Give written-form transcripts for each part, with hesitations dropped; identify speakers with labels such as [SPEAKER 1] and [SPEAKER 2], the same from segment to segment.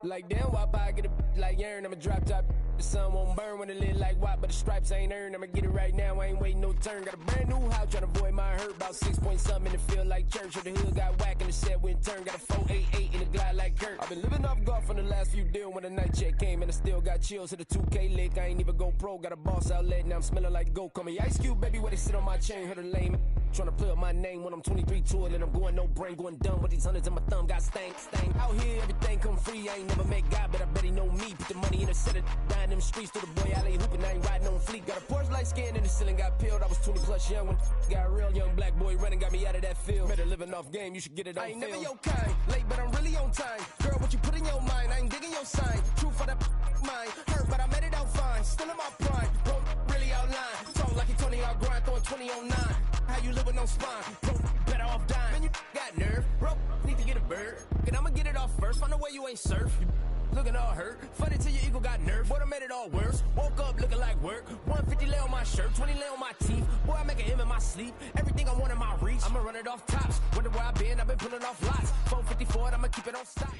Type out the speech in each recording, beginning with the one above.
[SPEAKER 1] Like damn, why I get a like Aaron? I'ma drop top. The sun won't burn when it lit like white, but the stripes ain't earned. I'ma get it right now, I ain't waiting no turn. Got a brand new house, tryna avoid my hurt. About 6 point something in the field like church. The hood got whack and the set went turn. Got a 488 in the glide like Kurt. I've been living off golf on the last few deals. When the night check came and I still got chills to the 2K lick. I ain't even go pro, got a boss outlet, now I'm smelling like gold. Call me Ice Cube, baby, where they sit on my chain, heard a lame. Tryna play up my name when I'm 23 to it, and I'm going no brain, going dumb with these hundreds in my thumb, got stank. Out here, everything come free, I ain't never met God, but I bet he know me. Put the money in the set of dying them streets to the boy, I ain't hooping, I ain't riding on fleek. Got a Porsche light skin in the ceiling, got peeled, I was 20 plus young when got real young black boy running, got me out of that field. Better living off game, you should get it on film. I ain't never your kind, late but I'm really on time. Girl, what you put in your mind, I ain't digging your sign. True for that mind, hurt but I made it out fine. Still in my prime, bro, really outline. Talk like you Tony, I'll grind, throwing 20 on 9. How you live with no spine? Bro, better off dying. Man, you got nerve. Bro, need to get a bird. And I'ma get it off first. Find a way you ain't surf. You looking all hurt. Funny till your ego got nerve. Boy, I made it all worse. Woke up looking like work. 150 lay on my shirt. 20 lay on my teeth. Boy, I make an M in my sleep. Everything I want in my reach. I'ma run it off tops. Wonder where I've been pulling off lots. 454, I'ma keep it on stock.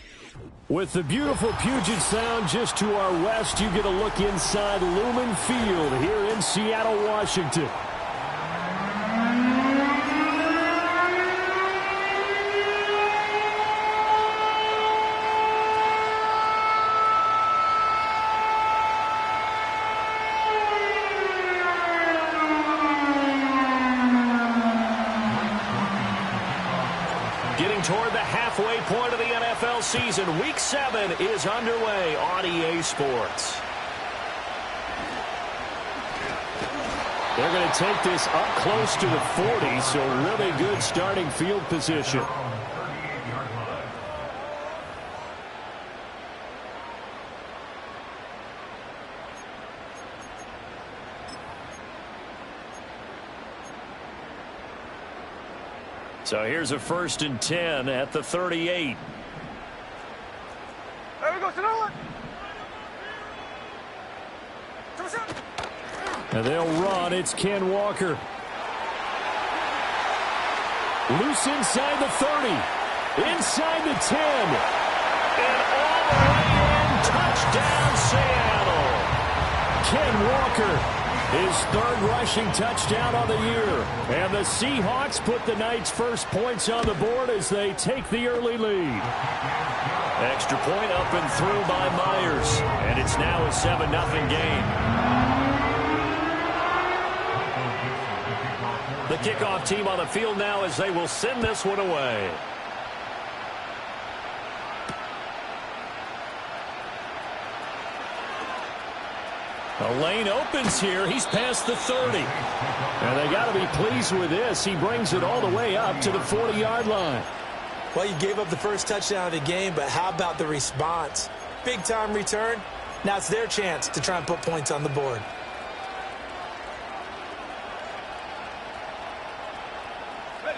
[SPEAKER 2] With the beautiful Puget Sound just to our west, you get a look inside Lumen Field here in Seattle, Washington. Getting toward the halfway point of the NFL season, Week 7 is underway on EA Sports. They're going to take this up close to the 40, so really good starting field position. So here's a 1st and 10 at the 38.
[SPEAKER 3] There we go,
[SPEAKER 2] And they'll run. It's Ken Walker. Loose inside the 30. Inside the 10. And all the way in. Touchdown, Seattle. Ken Walker. His 3rd rushing touchdown on the year. And the Seahawks put the night's first points on the board as they take the early lead. Extra point up and through by Myers. And it's now a 7-0 game. The kickoff team on the field now as they will send this one away. The lane opens here. He's past the 30. And they got to be pleased with this. He brings it all the way up to the 40-yard line.
[SPEAKER 4] Well, you gave up the first touchdown of the game, but how about the response? Big-time return. Now it's their chance to try and put points on the board.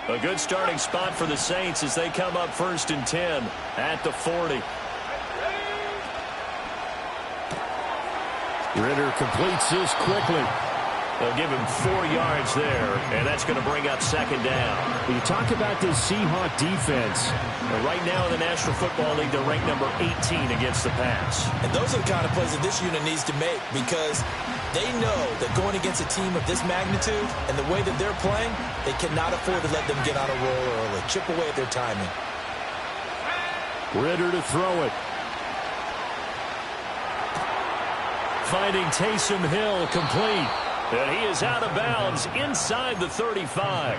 [SPEAKER 2] A good starting spot for the Saints as they come up 1st and 10 at the 40. Ritter completes this quickly. They'll give him 4 yards there, and that's going to bring up 2nd down. You talk about this Seahawk defense. Right now in the National Football League, they're ranked number 18 against the pass.
[SPEAKER 4] And those are the kind of plays that this unit needs to make because they know that going against a team of this magnitude and the way that they're playing, they cannot afford to let them get on a roll early. Chip away at their timing.
[SPEAKER 2] Ritter to throw it. Finding Taysom Hill complete. And he is out of bounds inside the 35.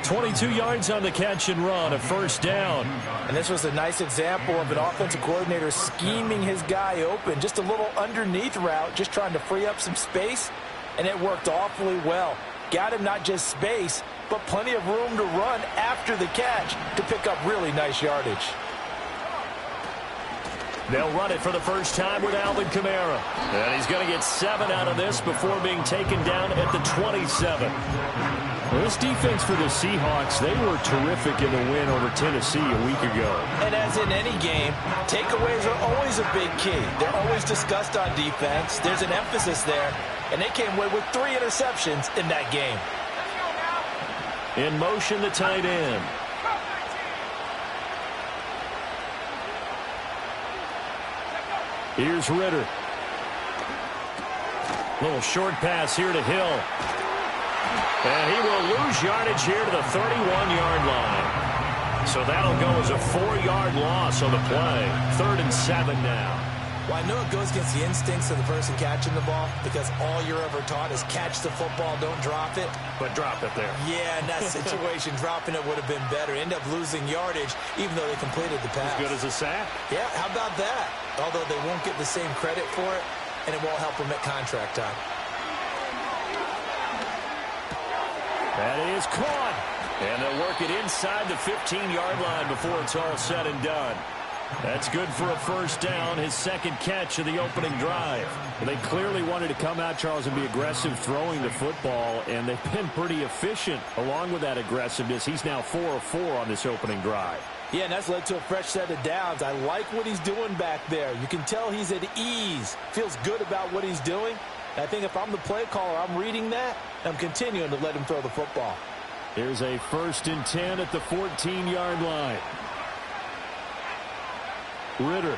[SPEAKER 2] 22 yards on the catch and run, a 1st down.
[SPEAKER 4] And this was a nice example of an offensive coordinator scheming his guy open. Just a little underneath route, just trying to free up some space. And it worked awfully well. Got him not just space, but plenty of room to run after the catch to pick up really nice yardage.
[SPEAKER 2] They'll run it for the first time with Alvin Kamara. And he's going to get 7 out of this before being taken down at the 27. Well, this defense for the Seahawks, they were terrific in the win over Tennessee a week ago.
[SPEAKER 4] And as in any game, takeaways are always a big key. They're always discussed on defense. There's an emphasis there. And they came away with 3 interceptions in that game.
[SPEAKER 2] In motion, the tight end. Here's Ritter. Little short pass here to Hill. And he will lose yardage here to the 31-yard line. So that'll go as a 4-yard loss on the play. 3rd and 7 now.
[SPEAKER 4] Well, I know it goes against the instincts of the person catching the ball because all you're ever taught is catch the football, don't drop it.
[SPEAKER 2] But drop it there.
[SPEAKER 4] Yeah, in that situation, dropping it would have been better. End up losing yardage even though they completed the pass.
[SPEAKER 2] As good as a sack.
[SPEAKER 4] Yeah, how about that? Although they won't get the same credit for it, and it won't help them at contract time.
[SPEAKER 2] That is caught. And they'll work it inside the 15-yard line before it's all said and done. That's good for a first down, his second catch of the opening drive. They clearly wanted to come out, Charles, and be aggressive throwing the football, and they've been pretty efficient along with that aggressiveness. He's now 4 of 4 on this opening drive.
[SPEAKER 4] Yeah, and that's led to a fresh set of downs. I like what he's doing back there. You can tell he's at ease, feels good about what he's doing. I think if I'm the play caller, I'm reading that, and I'm continuing to let him throw the football.
[SPEAKER 2] Here's a 1st and 10 at the 14-yard line. Ritter.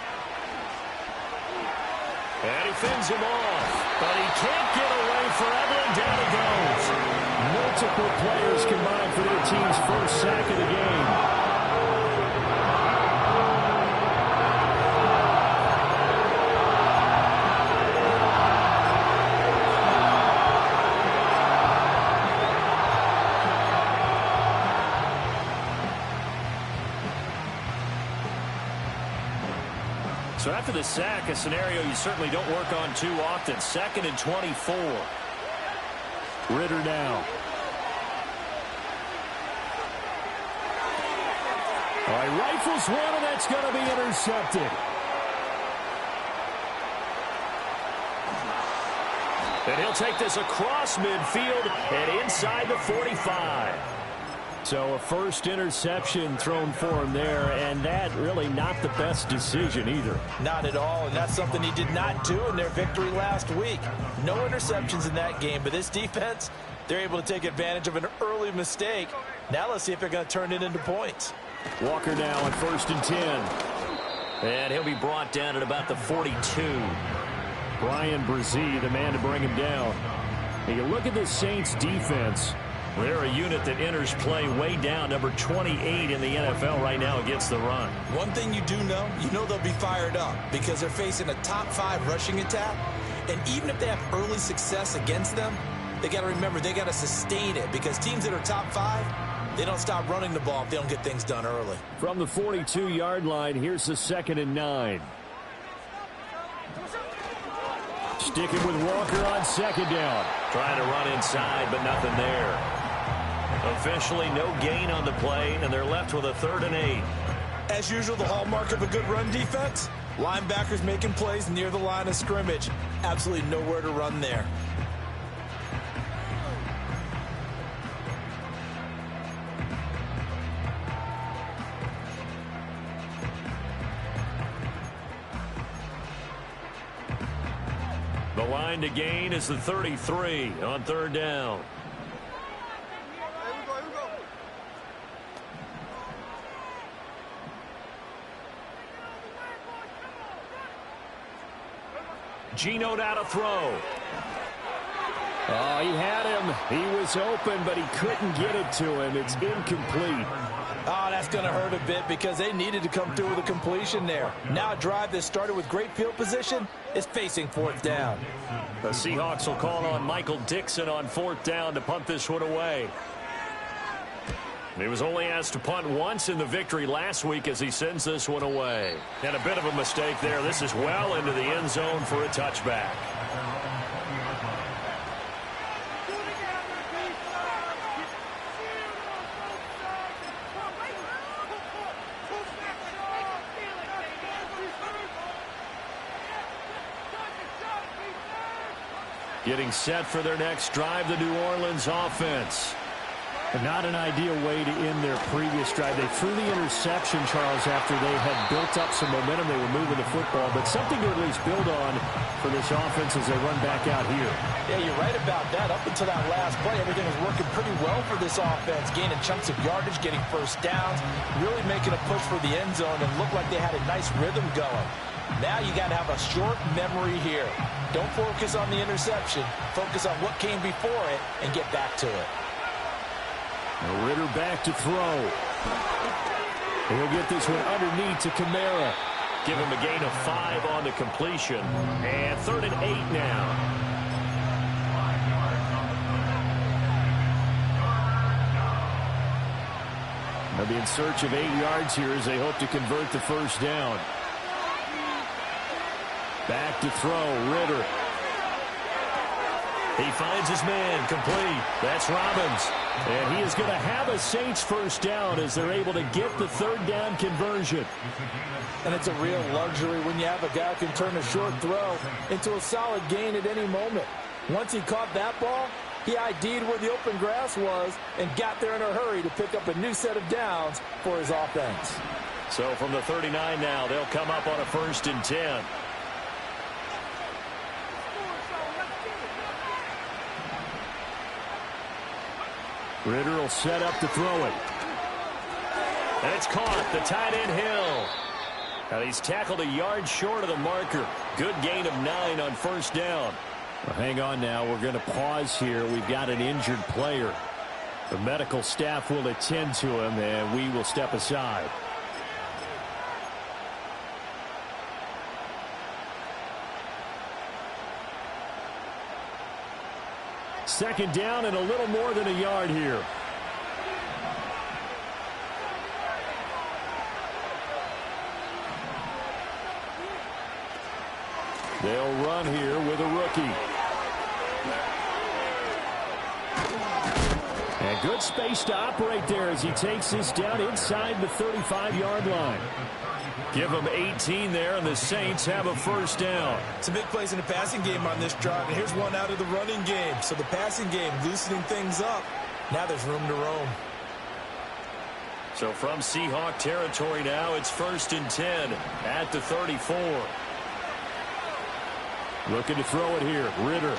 [SPEAKER 2] And he fends him off, but he can't get away forever, and down he goes. Multiple players combined for their team's first sack of the game. So after the sack, a scenario you certainly don't work on too often. 2nd and 24. Ritter now. All right, rifles one, and that's going to be intercepted. And he'll take this across midfield and inside the 45. So a first interception thrown for him there, and that really not the best decision either.
[SPEAKER 4] Not at all, and that's something he did not do in their victory last week. No interceptions in that game, but this defense, they're able to take advantage of an early mistake. Now let's see if they're going to turn it into points.
[SPEAKER 2] Walker now on 1st and 10.
[SPEAKER 3] And he'll be brought down at about the 42.
[SPEAKER 2] Brian Brzee, the man to bring him down. Now you look at the Saints defense. They're a unit that enters play way down, number 28 in the NFL right now against the run.
[SPEAKER 4] One thing you do know, they'll be fired up because they're facing a top 5 rushing attack. And even if they have early success against them, they got to remember they got to sustain it because teams that are top 5, they don't stop running the ball if they don't get things done early.
[SPEAKER 2] From the 42-yard line, here's the 2nd and 9. Sticking with Walker on 2nd down.
[SPEAKER 3] Trying to run inside, but nothing there. Officially no gain on the play, and they're left with a 3rd and 8.
[SPEAKER 4] As usual, the hallmark of a good run defense, linebackers making plays near the line of scrimmage. Absolutely nowhere to run there.
[SPEAKER 2] The line to gain is the 33 on 3rd down. Geno out to throw. Oh, he had him. He was open, but he couldn't get it to him. It's incomplete.
[SPEAKER 4] Oh, that's going to hurt a bit because they needed to come through with a completion there. Now a drive that started with great field position is facing 4th down.
[SPEAKER 2] The Seahawks will call on Michael Dixon on 4th down to punt this one away. He was only asked to punt once in the victory last week as he sends this one away. And a bit of a mistake there. This is well into the end zone for a touchback. Getting set for their next drive, the New Orleans offense. Not an ideal way to end their previous drive. They threw the interception, Charles, after they had built up some momentum. They were moving the football, but something to at least build on for this offense as they run back out here.
[SPEAKER 4] Yeah, you're right about that. Up until that last play, everything was working pretty well for this offense, gaining chunks of yardage, getting first downs, really making a push for the end zone, and looked like they had a nice rhythm going. Now you got to have a short memory here. Don't focus on the interception. Focus on what came before it and get back to it.
[SPEAKER 2] Ritter back to throw. He'll get this one underneath to Kamara.
[SPEAKER 3] Give him a gain of 5 on the completion. And 3rd and 8 now.
[SPEAKER 2] They'll be in search of 8 yards here as they hope to convert the first down. Back to throw, Ritter.
[SPEAKER 3] He finds his man, complete. That's Robbins.
[SPEAKER 2] And he is going to have a Saints first down as they're able to get the 3rd down conversion.
[SPEAKER 4] And it's a real luxury when you have a guy who can turn a short throw into a solid gain at any moment. Once he caught that ball, he ID'd where the open grass was and got there in a hurry to pick up a new set of downs for his offense.
[SPEAKER 3] So from the 39 now, they'll come up on a 1st and 10.
[SPEAKER 2] Ritter will set up to throw it.
[SPEAKER 3] And it's caught. The tight end Hill. Now he's tackled a yard short of the marker. Good gain of 9 on 1st down.
[SPEAKER 2] Well, hang on now. We're going to pause here. We've got an injured player. The medical staff will attend to him, and we will step aside. Second down and a little more than a yard here. They'll run here with a rookie. And good space to operate there as he takes this down inside the 35-yard line.
[SPEAKER 3] Give them 18 there, and the Saints have a first down.
[SPEAKER 4] It's a big place in the passing game on this drive, and here's one out of the running game. So the passing game loosening things up. Now there's room to roam.
[SPEAKER 3] So from Seahawk territory now, it's 1st and 10 at the 34.
[SPEAKER 2] Looking to throw it here, Ritter.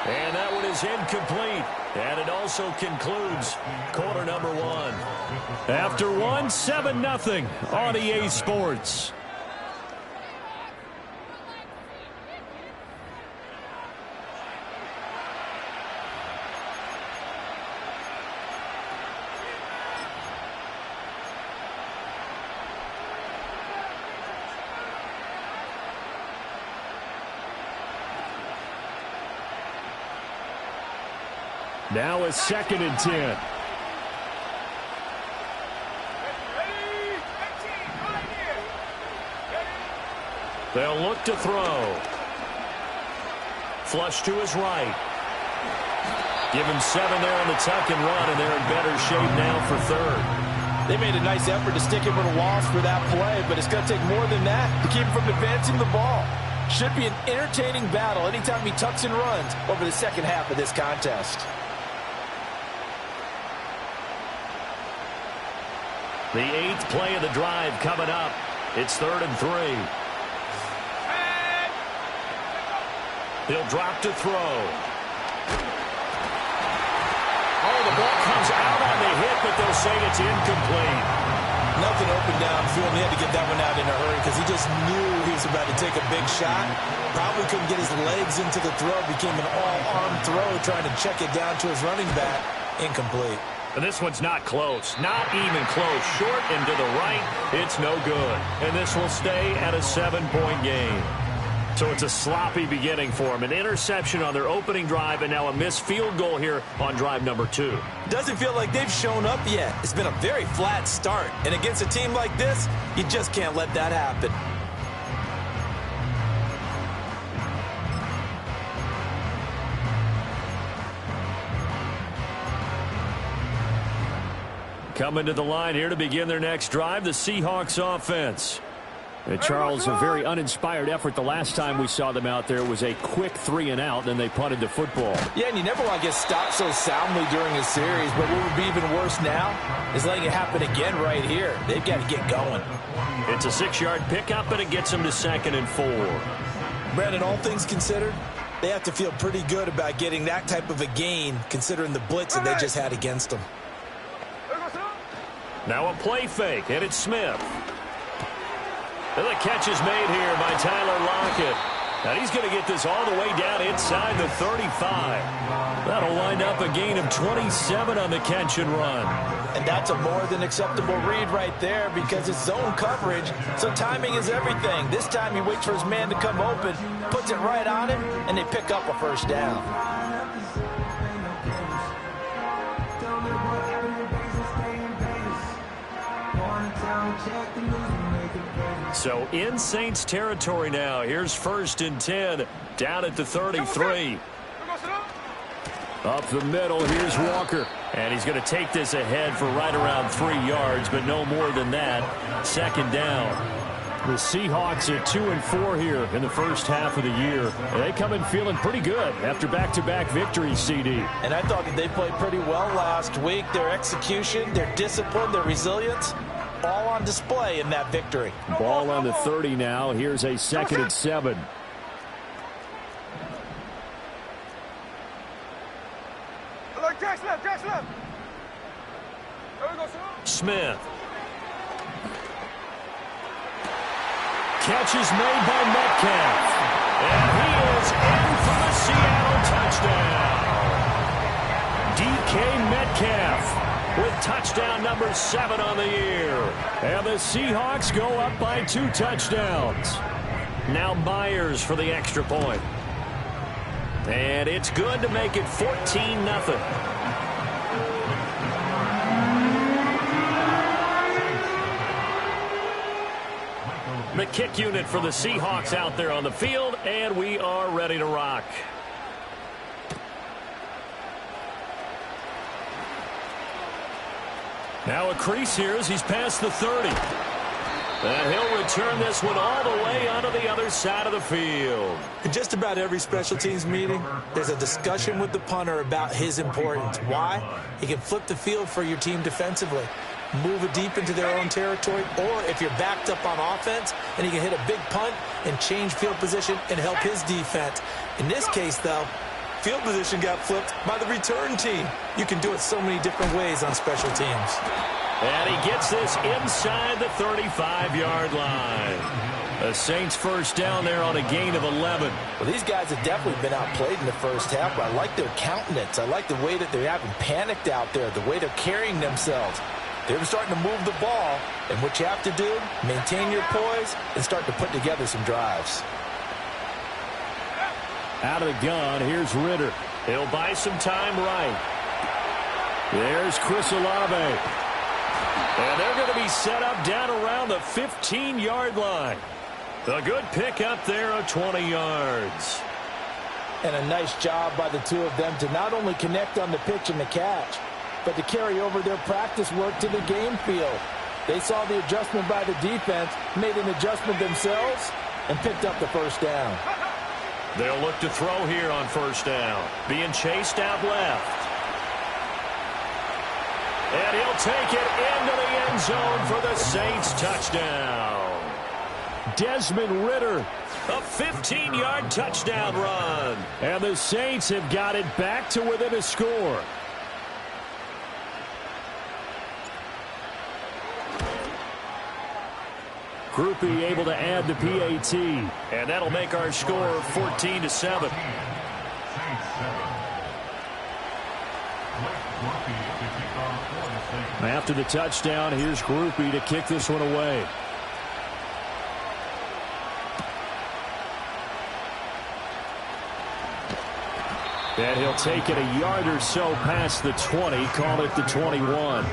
[SPEAKER 3] And that one is incomplete. And it also concludes quarter number 1.
[SPEAKER 2] After 1, 7-0 on EA Sports. Now it's 2nd and 10.
[SPEAKER 3] They'll look to throw. Flush to his right. Give him 7 there on the tuck and run, and they're in better shape now for 3rd.
[SPEAKER 4] They made a nice effort to stick him with a loss for that play, but it's going to take more than that to keep him from advancing the ball. Should be an entertaining battle anytime he tucks and runs over the second half of this contest.
[SPEAKER 3] The 8th play of the drive coming up. It's 3rd and 3. He'll drop to throw. Oh, the ball comes out on the hit, but they'll say it's incomplete.
[SPEAKER 4] Nothing open downfield, and he had to get that one out in a hurry because he just knew he was about to take a big shot. Probably couldn't get his legs into the throw. Became an all-arm throw, trying to check it down to his running back. Incomplete.
[SPEAKER 3] And this one's not close. Not even close. Short and to the right. It's no good. And this will stay at a 7-point game. So it's a sloppy beginning for them. An interception on their opening drive, and now a missed field goal here on drive number 2.
[SPEAKER 4] Doesn't feel like they've shown up yet. It's been a very flat start. And against a team like this, you just can't let that happen.
[SPEAKER 3] Coming to the line here to begin their next drive, the Seahawks offense.
[SPEAKER 2] Charles, a very uninspired effort the last time we saw them out there was a quick 3-and-out, then they punted the football.
[SPEAKER 4] Yeah, and you never want to get stopped so soundly during a series, but what would be even worse now is letting it happen again right here. They've got to get going.
[SPEAKER 3] It's a 6-yard pickup, and it gets them to 2nd and 4.
[SPEAKER 4] Brandon, all things considered, they have to feel pretty good about getting that type of a gain, considering the blitz that they just had against them.
[SPEAKER 3] Now a play fake, and it's Smith. And the catch is made here by Tyler Lockett. And he's going to get this all the way down inside the 35. That'll wind up a gain of 27 on the catch and run.
[SPEAKER 4] And that's a more than acceptable read right there because it's zone coverage, so timing is everything. This time he waits for his man to come open, puts it right on him, and they pick up a first down.
[SPEAKER 3] So in Saints territory now. Here's 1st and 10 down at the 33.
[SPEAKER 2] Up the middle, here's Walker.
[SPEAKER 3] And he's going to take this ahead for right around 3 yards, but no more than that. 2nd down.
[SPEAKER 2] The Seahawks at 2-4 here in the first half of the year. They come in feeling pretty good after back-to-back victories, CD.
[SPEAKER 4] And I thought that they played pretty well last week. Their execution, their discipline, their resilience, all on display in that victory.
[SPEAKER 2] Ball on the 30 now. Here's a 2nd and 7.
[SPEAKER 3] Smith. Catch is made by Metcalf. And he is in for the Seattle touchdown. DK Metcalf with touchdown number 7 on the year.
[SPEAKER 2] And the Seahawks go up by 2 touchdowns.
[SPEAKER 3] Now Myers for the extra point. And it's good to make it 14-0. The kick unit for the Seahawks out there on the field, and we are ready to rock. Now a crease here as he's past the 30. And he'll return this one all the way onto the other side of the field.
[SPEAKER 4] In just about every special teams meeting, there's a discussion with the punter about his importance. Why? He can flip the field for your team defensively, move it deep into their own territory, or if you're backed up on offense, and he can hit a big punt and change field position and help his defense. In this case, though, field position got flipped by the return team. You can do it so many different ways on special teams.
[SPEAKER 3] And he gets this inside the 35-yard line. The Saints first down there on a gain of 11.
[SPEAKER 4] Well, these guys have definitely been outplayed in the first half, but I like their countenance. I like the way that they haven't panicked out there, the way they're carrying themselves. They're starting to move the ball, and what you have to do, maintain your poise and start to put together some drives.
[SPEAKER 2] Out of the gun, here's Ritter.
[SPEAKER 3] He'll buy some time right.
[SPEAKER 2] There's Chris Olave.
[SPEAKER 3] And they're going to be set up down around the 15-yard line. A good pick up there of 20 yards.
[SPEAKER 4] And a nice job by the two of them to not only connect on the pitch and the catch, but to carry over their practice work to the game field. They saw the adjustment by the defense, made an adjustment themselves, and picked up the first down.
[SPEAKER 3] They'll look to throw here on first down. Being chased out left. And he'll take it into the end zone for the Saints touchdown.
[SPEAKER 2] Desmond Ritter.
[SPEAKER 3] A 15-yard touchdown run.
[SPEAKER 2] And the Saints have got it back to within a score. Groupie able to add the PAT.
[SPEAKER 3] And that'll make our score 14-7.
[SPEAKER 2] After the touchdown, here's Groupie to kick this one away. And he'll take it a yard or so past the 20, call it the 21.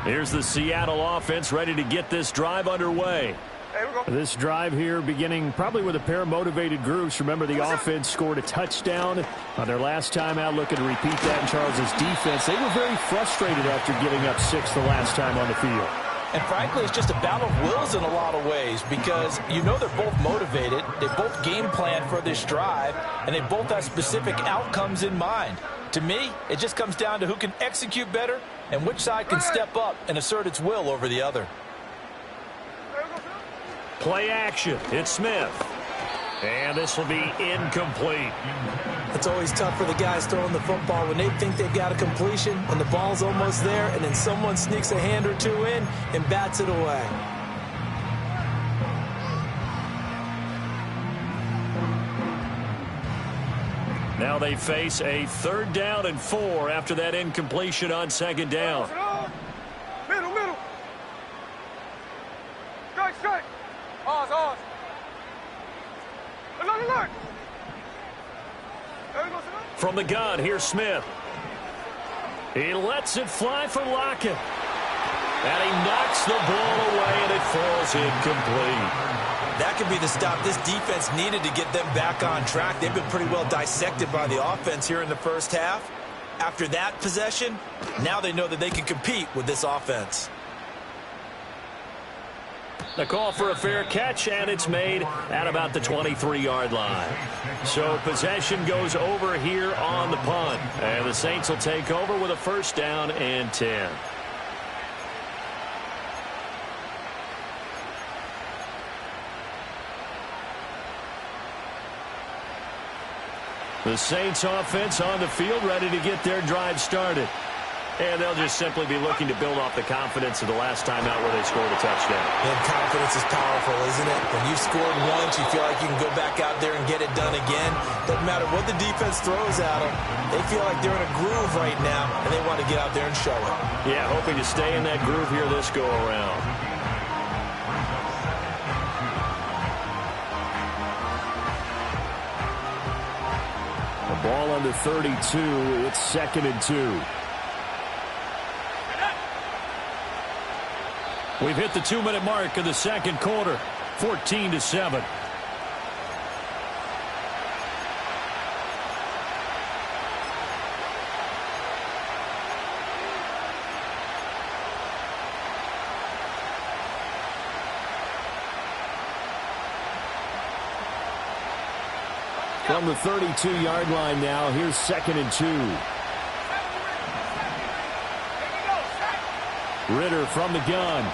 [SPEAKER 2] Here's the Seattle offense ready to get this drive underway.
[SPEAKER 5] Hey, we're
[SPEAKER 2] This drive here beginning probably with a pair of motivated groups. Remember, the offense scored a touchdown on their last time out. Looking to repeat that in Charles's defense. They were very frustrated after giving up 6 the last time on the field.
[SPEAKER 4] And frankly, it's just a battle of wills in a lot of ways because you know they're both motivated. They both game plan for this drive, and they both have specific outcomes in mind. To me, it just comes down to who can execute better and which side can step up and assert its will over the other.
[SPEAKER 3] Play action. It's Smith. And this will be incomplete.
[SPEAKER 4] It's always tough for the guys throwing the football when they think they've got a completion and the ball's almost there, and then someone sneaks a hand or two in and bats it away.
[SPEAKER 3] Now they face a 3rd down and 4 after that incompletion on 2nd down.
[SPEAKER 5] Middle. Strike. Pause. Alert.
[SPEAKER 3] From the gun, here's Smith. He lets it fly for Lockett. And he knocks the ball away, and it falls incomplete.
[SPEAKER 4] That could be the stop this defense needed to get them back on track. They've been pretty well dissected by the offense here in the first half. After that possession, now they know that they can compete with this offense.
[SPEAKER 3] The call for a fair catch, and it's made at about the 23-yard line. So possession goes over here on the punt. And the Saints will take over with a 1st down and 10. The Saints offense on the field, ready to get their drive started. And they'll just simply be looking to build off the confidence of the last time out where they scored a touchdown.
[SPEAKER 4] And confidence is powerful, isn't it? When you've scored once, you feel like you can go back out there and get it done again. Doesn't matter what the defense throws at them. They feel like they're in a groove right now, and they want to get out there and show it.
[SPEAKER 3] Yeah, hoping to stay in that groove here this go-around.
[SPEAKER 2] The ball under 32. It's 2nd and 2.
[SPEAKER 3] We've hit the 2-minute mark of the 2nd quarter, 14-7.
[SPEAKER 2] From the 32-yard line now, here's 2nd and 2. Ritter from the gun.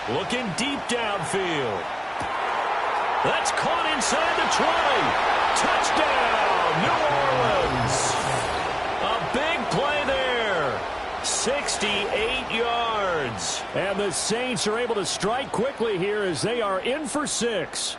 [SPEAKER 3] Looking deep downfield. That's caught inside the 20. Touchdown, New Orleans. A big play there. 68 yards.
[SPEAKER 2] And the Saints are able to strike quickly here as they are in for 6.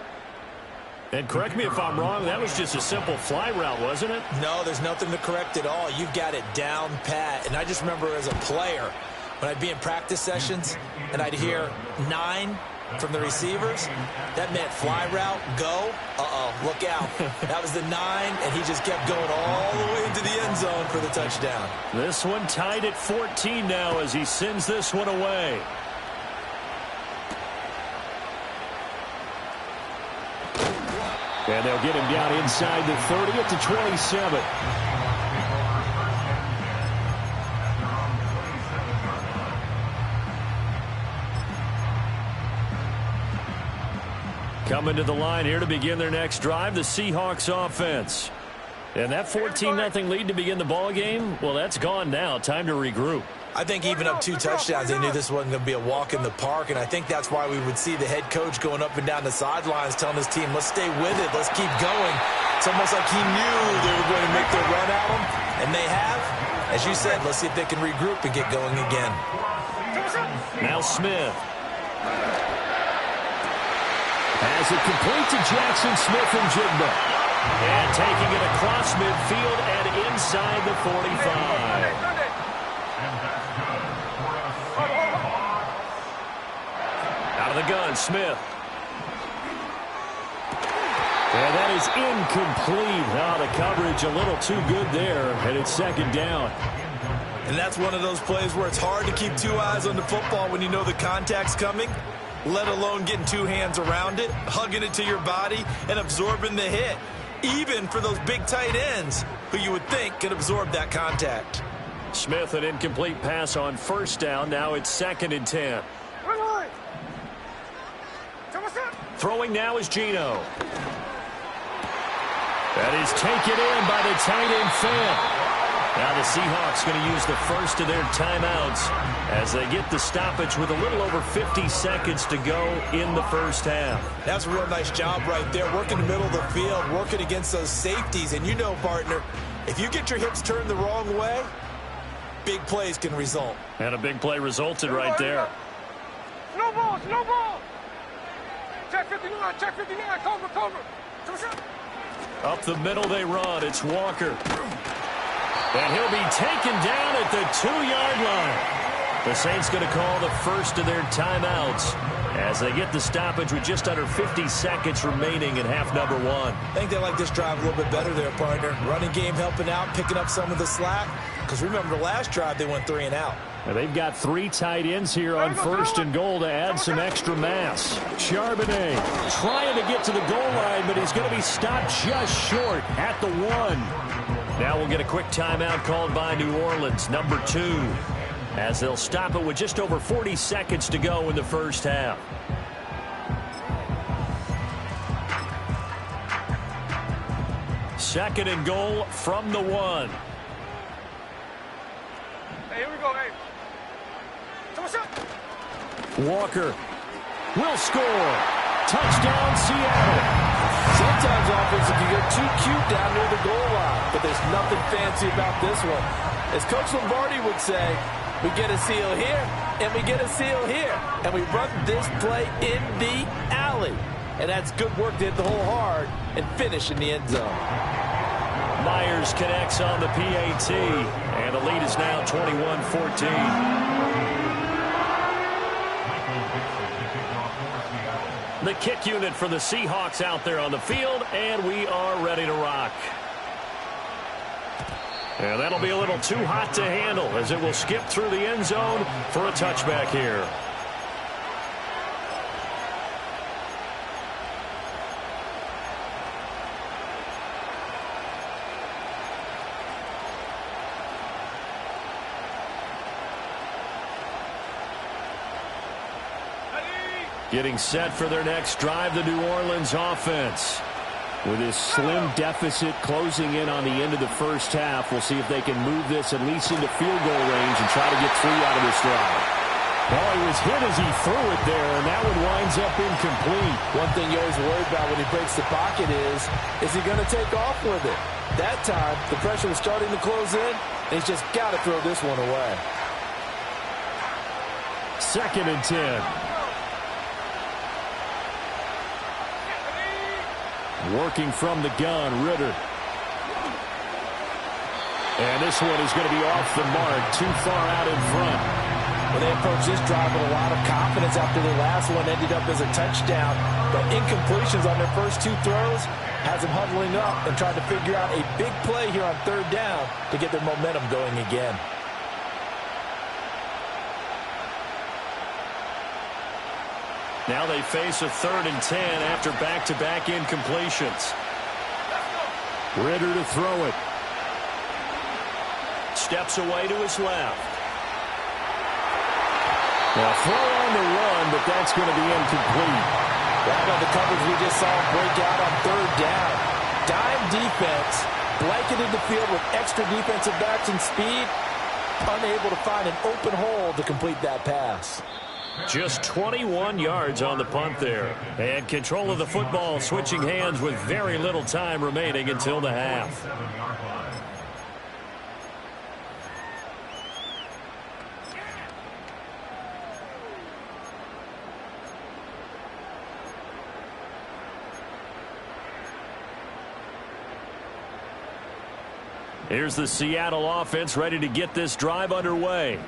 [SPEAKER 3] And correct me if I'm wrong, that was just a simple fly route, wasn't it?
[SPEAKER 4] No, there's nothing to correct at all. You've got it down pat. And I just remember as a player, when I'd be in practice sessions and I'd hear 9 from the receivers, that meant fly route, go, look out. That was the 9, and he just kept going all the way into the end zone for the touchdown.
[SPEAKER 3] This one tied at 14 now as he sends this one away.
[SPEAKER 2] And they'll get him down inside the 30 at the 27.
[SPEAKER 3] Coming to the line here to begin their next drive, the Seahawks offense. And that 14-0 lead to begin the ball game, well, that's gone now. Time to regroup.
[SPEAKER 4] I think even up 2 touchdowns, they knew this wasn't going to be a walk in the park, and I think that's why we would see the head coach going up and down the sidelines telling his team, let's stay with it, let's keep going. It's almost like he knew they were going to make their run at him, and they have. As you said, let's see if they can regroup and get going again.
[SPEAKER 3] Now Smith.
[SPEAKER 2] Has it complete to Jackson Smith and Jigba.
[SPEAKER 3] And taking it across midfield and inside the 45. Out of the gun, Smith.
[SPEAKER 2] And that is incomplete. Now the coverage a little too good there, and it's 2nd down.
[SPEAKER 4] And that's one of those plays where it's hard to keep 2 eyes on the football when you know the contact's coming. let alone getting two hands around it, hugging it to your body, and absorbing the hit, even for those big tight ends who you would think could absorb that contact.
[SPEAKER 3] Smith, an incomplete pass on first down. Now it's 2nd and 10. Throwing now is Geno. That is taken in by the tight end Fant. Now the Seahawks going to use the first of their timeouts as they get the stoppage with a little over 50 seconds to go in the first half.
[SPEAKER 4] That's a real nice job right there, working the middle of the field, working against those safeties. And you know, partner, if you get your hips turned the wrong way, big plays can result.
[SPEAKER 3] And a big play resulted right there.
[SPEAKER 5] No ball, no ball. Check 59, check 59, cover.
[SPEAKER 3] Up the middle they run. It's Walker. And he'll be taken down at the 2-yard line. The Saints going to call the first of their timeouts as they get the stoppage with just under 50 seconds remaining in half number 1.
[SPEAKER 4] I think they like this drive a little bit better there, partner. Running game helping out, picking up some of the slack. Because remember, the last drive they went 3 and out.
[SPEAKER 2] And they've got 3 tight ends here on 1st and goal to add some extra mass. Charbonnet trying to get to the goal line, but he's going to be stopped just short at the 1.
[SPEAKER 3] Now we'll get a quick timeout called by New Orleans, number 2, as they'll stop it with just over 40 seconds to go in the first half. Second and goal from the 1.
[SPEAKER 5] Hey, here we go, hey.
[SPEAKER 2] Walker will score. Touchdown, Seattle.
[SPEAKER 4] Sometimes offenses can get too cute down near the goal line, but there's nothing fancy about this one. As Coach Lombardi would say, we get a seal here, and we get a seal here, and we run this play in the alley. And that's good work to hit the hole hard and finish in the end zone.
[SPEAKER 3] Myers connects on the PAT, and the lead is now 21-14. The kick unit for the Seahawks out there on the field, and we are ready to rock. And that'll be a little too hot to handle as it will skip through the end zone for a touchback here. Getting set for their next drive, the New Orleans offense.
[SPEAKER 2] With this slim deficit closing in on the end of the first half, we'll see if they can move this at least into field goal range and try to get 3 out of this drive.
[SPEAKER 3] Well, he was hit as he threw it there, and that one winds up incomplete.
[SPEAKER 4] One thing you always worry about when he breaks the pocket is he going to take off with it? That time, the pressure was starting to close in, and he's just got to throw this one away.
[SPEAKER 2] 2nd and 10. Working from the gun, Ritter. And this one is going to be off the mark, too far out in front.
[SPEAKER 4] Well, they approached this drive with a lot of confidence after the last one ended up as a touchdown. But incompletions on their first 2 throws has them huddling up and trying to figure out a big play here on 3rd down to get their momentum going again.
[SPEAKER 3] Now they face a 3rd and 10 after back-to-back incompletions.
[SPEAKER 2] Ritter to throw it.
[SPEAKER 3] Steps away to his left.
[SPEAKER 2] Well, throw on the run, but that's going to be incomplete.
[SPEAKER 4] Right on the coverage we just saw break out on 3rd down. Dime defense, blanketed the field with extra defensive backs and speed, unable to find an open hole to complete that pass.
[SPEAKER 3] Just 21 yards on the punt there. And control of the football switching hands with very little time remaining until the half. Here's the Seattle offense ready to get this drive underway.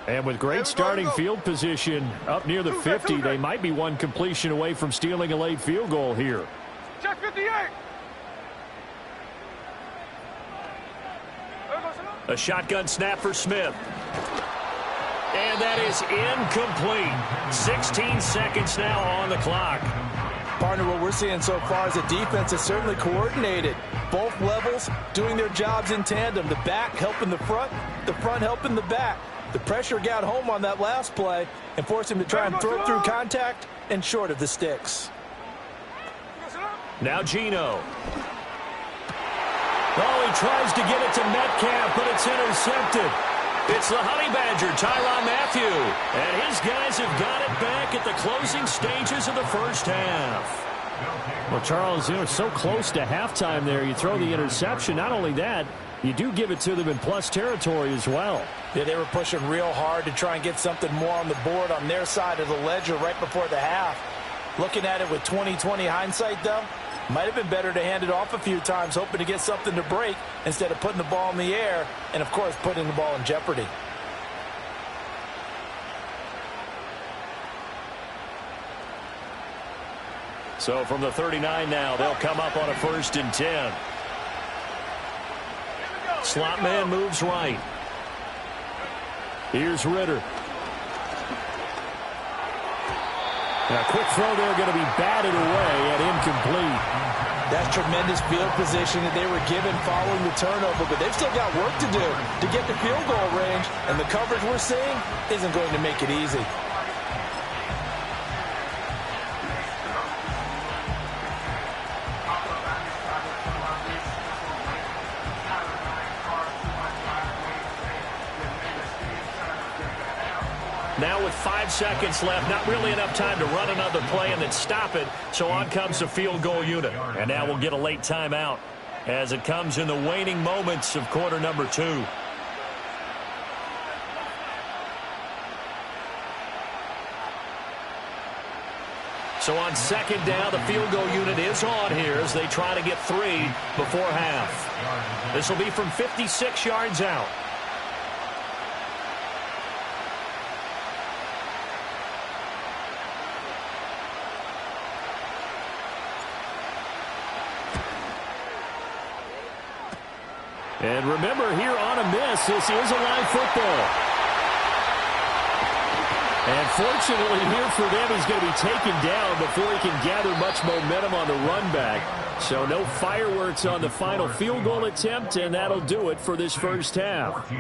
[SPEAKER 3] And with great starting field position up near the 50, they might be one completion away from stealing a late field goal here.
[SPEAKER 5] Check 58.
[SPEAKER 3] A shotgun snap for Smith. And that is incomplete. 16 seconds now on the clock.
[SPEAKER 4] Partner, what we're seeing so far is the defense is certainly coordinated. Both levels doing their jobs in tandem. The back helping the front helping the back. The pressure got home on that last play and forced him to try and throw it through contact and short of the sticks.
[SPEAKER 3] Now Geno. Oh, he tries to get it to Metcalf, but it's intercepted. It's the Honey Badger, Tyrann Mathieu. And his guys have got it back at the closing stages of the first half.
[SPEAKER 2] Well, Charles, you know, so close to halftime there. You throw the interception. Not only that, you do give it to them in plus territory as well.
[SPEAKER 4] Yeah, they were pushing real hard to try and get something more on the board on their side of the ledger right before the half. Looking at it with 20/20 hindsight, though, might have been better to hand it off a few times, hoping to get something to break instead of putting the ball in the air and, of course, putting the ball in jeopardy.
[SPEAKER 3] So from the 39 now, they'll come up on a 1st and 10. Slot man moves right.
[SPEAKER 2] Here's Ritter. Now, a quick throw there, going to be batted away and incomplete.
[SPEAKER 4] That's tremendous field position that they were given following the turnover, but they've still got work to do to get the field goal range, and the coverage we're seeing isn't going to make it easy.
[SPEAKER 3] Now with 5 seconds left, not really enough time to run another play and then stop it. So on comes the field goal unit. And now we'll get a late timeout as it comes in the waning moments of quarter number 2. So on 2nd down, the field goal unit is on here as they try to get 3 before half. This will be from 56 yards out.
[SPEAKER 2] And remember, here on a miss, this is a live football. And fortunately here for them, he's going to be taken down before he can gather much momentum on the run back. So no fireworks on the final field goal attempt, and that'll do it for this first half.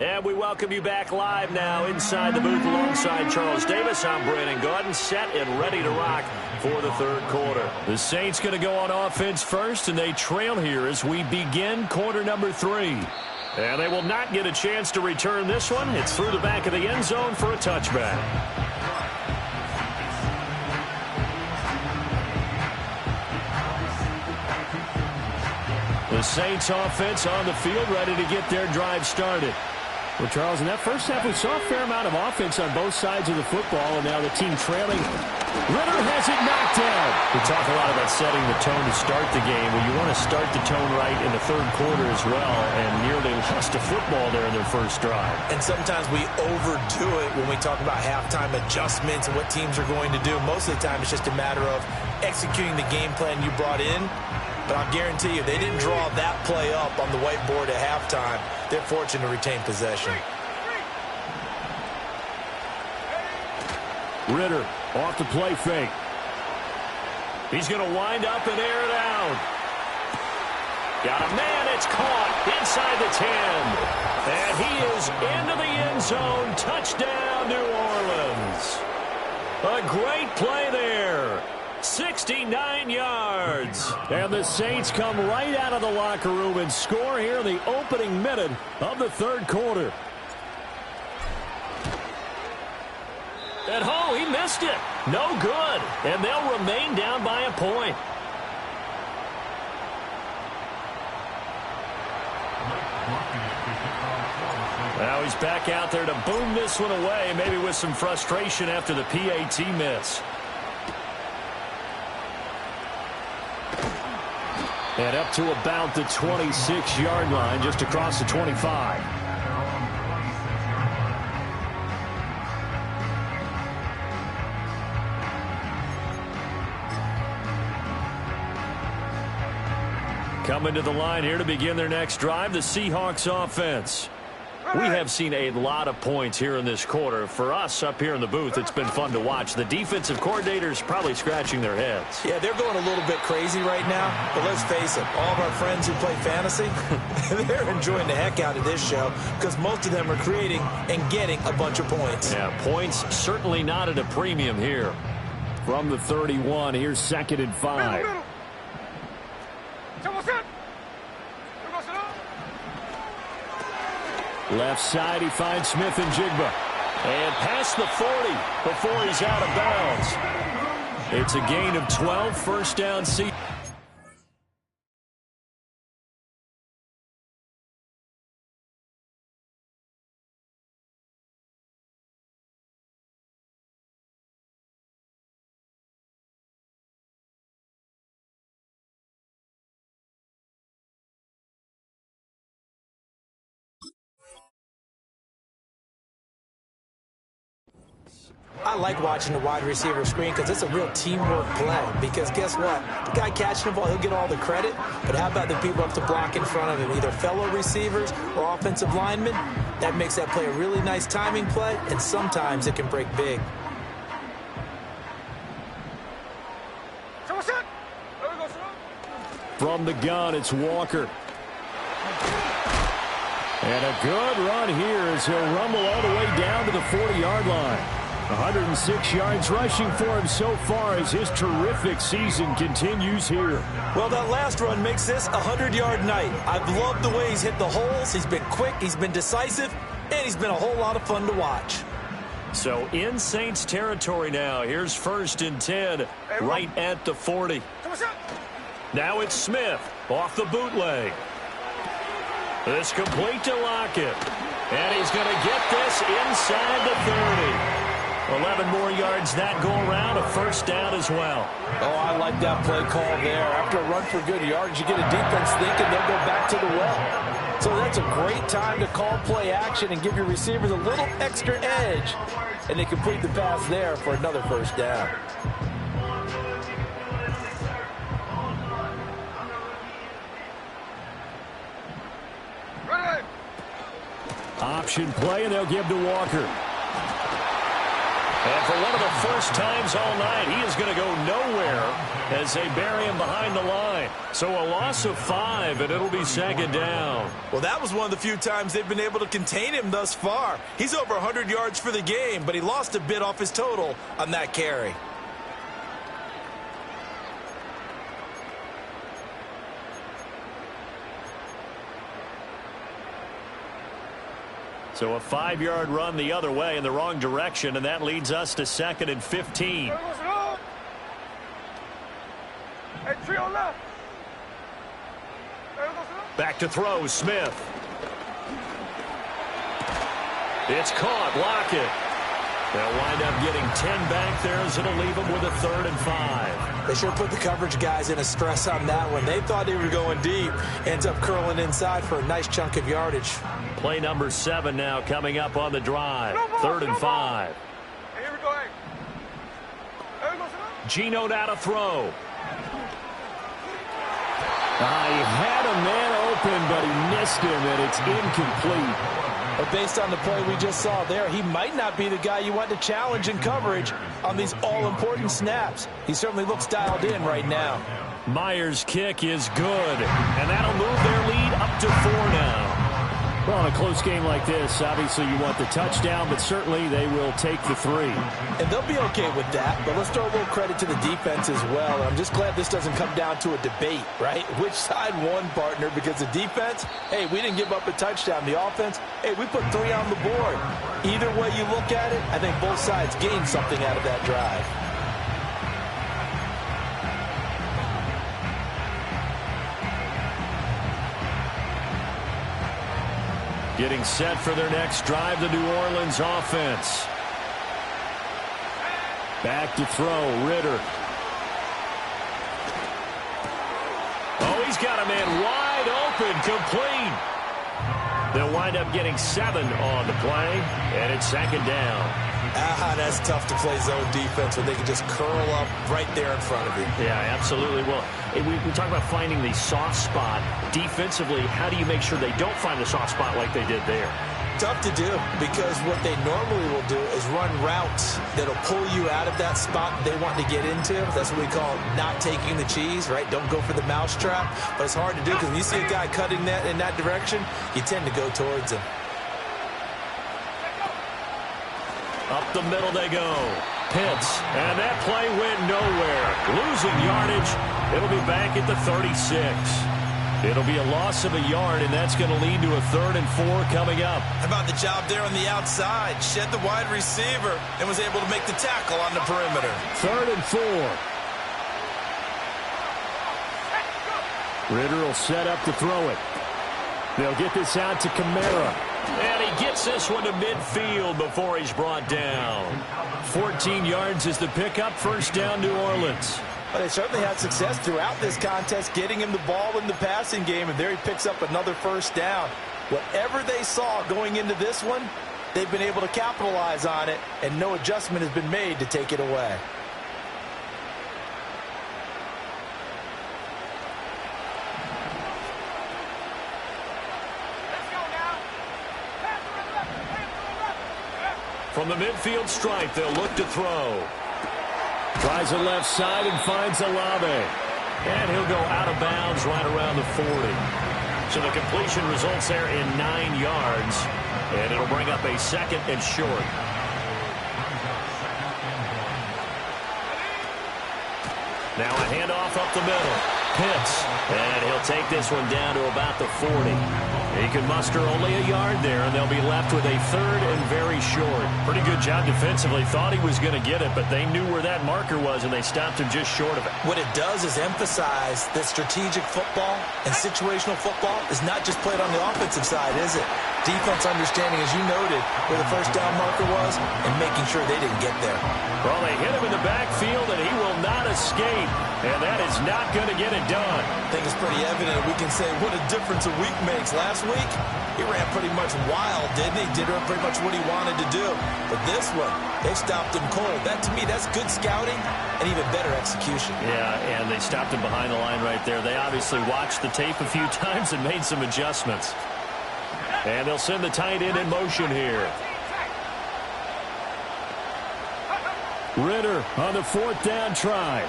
[SPEAKER 3] And we welcome you back live now inside the booth alongside Charles Davis. I'm Brandon Gaudin, set and ready to rock for the 3rd quarter. The Saints going to go on offense first, and they trail here as we begin quarter number 3. And they will not get a chance to return this one. It's through the back of the end zone for a touchback. The Saints offense on the field, ready to get their drive started.
[SPEAKER 2] Well, Charles, in that first half, we saw a fair amount of offense on both sides of the football, and now the team trailing. Ritter has it knocked down.
[SPEAKER 3] We talk a lot about setting the tone to start the game. Well, you want to start the tone right in the 3rd quarter as well, and nearly lost a football there in their first drive.
[SPEAKER 4] And sometimes we overdo it when we talk about halftime adjustments and what teams are going to do. Most of the time, it's just a matter of executing the game plan you brought in. But I'll guarantee you, they didn't draw that play up on the whiteboard at halftime. They're fortunate to retain possession.
[SPEAKER 2] Ritter off the play fake.
[SPEAKER 3] He's going to wind up and air it out. Got a man. It's caught inside the 10. And he is into the end zone. Touchdown, New Orleans. A great play there. 69 yards.
[SPEAKER 2] And the Saints come right out of the locker room and score here in the opening minute of the 3rd quarter.
[SPEAKER 3] And oh, he missed it. No good. And they'll remain down by a point. Now he's back out there to boom this one away, maybe with some frustration after the PAT miss.
[SPEAKER 2] And up to about the 26-yard line, just across the 25.
[SPEAKER 3] Coming to the line here to begin their next drive, the Seahawks offense. We have seen a lot of points here in this quarter. For us up here in the booth, it's been fun to watch. The defensive coordinators probably scratching their heads.
[SPEAKER 4] Yeah, they're going a little bit crazy right now. But let's face it, all of our friends who play fantasy, they're enjoying the heck out of this show because most of them are creating and getting a bunch of points.
[SPEAKER 3] Yeah, points certainly not at a premium here.
[SPEAKER 2] From the 31, here's 2nd and 5. Left side, he finds Smith and Jigba.
[SPEAKER 3] And past the 40 before he's out of bounds. It's a gain of 12, first down.
[SPEAKER 4] I like watching the wide receiver screen because it's a real teamwork play. Because guess what? The guy catching the ball, he'll get all the credit. But how about the people up to block in front of him, either fellow receivers or offensive linemen? That makes that play a really nice timing play, and sometimes it can break big.
[SPEAKER 2] From the gun, it's Walker. And a good run here as he'll rumble all the way down to the 40-yard line. 106 yards rushing for him so far as his terrific season continues here.
[SPEAKER 4] Well, that last run makes this a 100-yard night. I've loved the way he's hit the holes. He's been quick, he's been decisive, and he's been a whole lot of fun to watch.
[SPEAKER 3] So in Saints territory now. Here's 1st and 10, right at the 40. Now it's Smith off the bootleg. This complete to Lockett. And he's going to get this inside the 30. 11 more yards that go around, a first down as well.
[SPEAKER 4] Oh, I like that play call there. After a run for good yards, you get a defense thinking they'll go back to the well. So that's a great time to call play action and give your receivers a little extra edge. And they complete the pass there for another first down.
[SPEAKER 2] Option play, and they'll give to Walker.
[SPEAKER 3] And for one of the first times all night, he is going to go nowhere as they bury him behind the line. So a loss of 5, and it'll be 2nd down.
[SPEAKER 4] Well, that was one of the few times they've been able to contain him thus far. He's over 100 yards for the game, but he lost a bit off his total on that carry.
[SPEAKER 3] So a 5-yard run the other way in the wrong direction, and that leads us to 2nd and 15. Back to throw, Smith. It's caught, Lockett. They'll wind up getting 10 back there as it'll leave them with a 3rd and 5.
[SPEAKER 4] They sure put the coverage guys in a stress on that one. They thought they were going deep. Ends up curling inside for a nice chunk of yardage.
[SPEAKER 3] Play number 7 now coming up on the drive. 3rd and 5.
[SPEAKER 5] Hey, here we go, hey.
[SPEAKER 3] Geno now to throw.
[SPEAKER 2] He had a man open, but he missed him, and it's incomplete.
[SPEAKER 4] But based on the play we just saw there, he might not be the guy you want to challenge in coverage on these all-important snaps. He certainly looks dialed in right now.
[SPEAKER 3] Myers' kick is good, and that'll move their lead up to 4 now.
[SPEAKER 2] Well, in a close game like this, obviously you want the touchdown, but certainly they will take the 3.
[SPEAKER 4] And they'll be okay with that, but let's throw a little credit to the defense as well. I'm just glad this doesn't come down to a debate, right? Which side won, partner? Because the defense, hey, we didn't give up a touchdown. The offense, hey, we put 3 on the board. Either way you look at it, I think both sides gained something out of that drive.
[SPEAKER 3] Getting set for their next drive, the New Orleans offense.
[SPEAKER 2] Back to throw, Ritter.
[SPEAKER 3] Oh, he's got a man wide open, complete. They'll wind up getting 7 on the play, and it's second down.
[SPEAKER 4] That's tough to play zone defense when they can just curl up right there in front of you.
[SPEAKER 3] Yeah, absolutely. Well, we talk about finding the soft spot. Defensively, how do you make sure they don't find the soft spot like they did there?
[SPEAKER 4] Tough to do, because what they normally will do is run routes that'll pull you out of that spot they want to get into. That's what we call not taking the cheese, right? Don't go for the mousetrap. But it's hard to do, because when you see a guy cutting that in that direction, you tend to go towards him.
[SPEAKER 3] Up the middle they go. Pitts, and that play went nowhere. Losing yardage. It'll be back at the 36. It'll be a loss of a yard, and that's going to lead to a 3rd and 4 coming up.
[SPEAKER 4] How about the job there on the outside? Shed the wide receiver and was able to make the tackle on the perimeter.
[SPEAKER 2] 3rd and 4. Ritter will set up to throw it. They'll get this out to Kamara.
[SPEAKER 3] And he gets this one to midfield before he's brought down. 14 yards is the pickup. First down, New Orleans.
[SPEAKER 4] Well, they certainly had success throughout this contest getting him the ball in the passing game, and there he picks up another first down. Whatever they saw going into this one, they've been able to capitalize on it, and no adjustment has been made to take it away.
[SPEAKER 3] From the midfield stripe, they'll look to throw.
[SPEAKER 2] Tries the left side and finds Olave.
[SPEAKER 3] And he'll go out of bounds right around the 40. So the completion results there in 9 yards. And it'll bring up a 2nd and short. Now a handoff up the middle. Pitts. And he'll take this one down to about the 40. He can muster only a yard there, and they'll be left with a 3rd and very short. Pretty good job defensively. Thought he was going to get it, but they knew where that marker was, and they stopped him just short of it.
[SPEAKER 4] What it does is emphasize that strategic football and situational football is not just played on the offensive side, is it? Defense understanding, as you noted, where the first down marker was and making sure they didn't get there.
[SPEAKER 3] Well, they hit him in the backfield, and he will not escape, and that is not going to get it done.
[SPEAKER 4] I think it's pretty evident. We can say what a difference a week makes. Last week, he ran pretty much wild, didn't he? Did pretty much what he wanted to do. But this one, they stopped him cold. That, to me, that's good scouting and even better execution.
[SPEAKER 3] Yeah, and they stopped him behind the line right there. They obviously watched the tape a few times and made some adjustments. And they'll send the tight end in motion here.
[SPEAKER 2] Ritter on the 4th down try.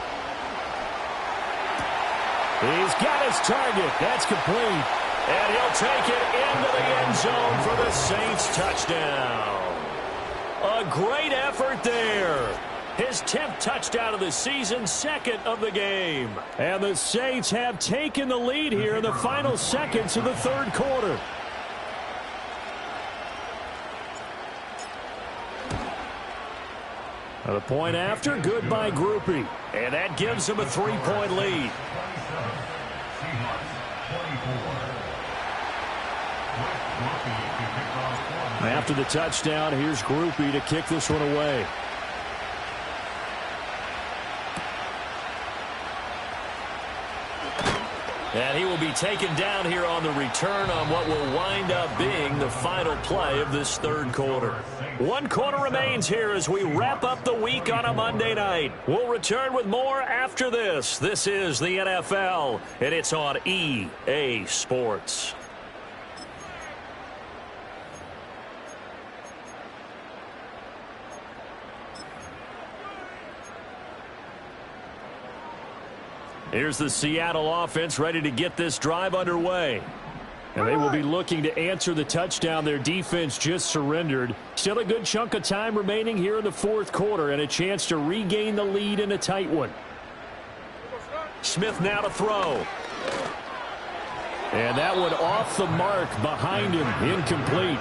[SPEAKER 2] He's got his target. That's complete.
[SPEAKER 3] And he'll take it into the end zone for the Saints touchdown. A great effort there. His 10th touchdown of the season, 2nd of the game.
[SPEAKER 2] And the Saints have taken the lead here in the final seconds of the 3rd quarter.
[SPEAKER 3] The point after, good by Groupie. And that gives him a 3-point lead.
[SPEAKER 2] After the touchdown, here's Groupie to kick this one away.
[SPEAKER 3] And he will be taken down here on the return on what will wind up being the final play of this 3rd quarter. 1 quarter remains here as we wrap up the week on a Monday night. We'll return with more after this. This is the NFL, and it's on EA Sports. Here's the Seattle offense ready to get this drive underway. And they will be looking to answer the touchdown their defense just surrendered. Still a good chunk of time remaining here in the 4th quarter and a chance to regain the lead in a tight one. Smith now to throw.
[SPEAKER 2] And that one off the mark behind him, incomplete.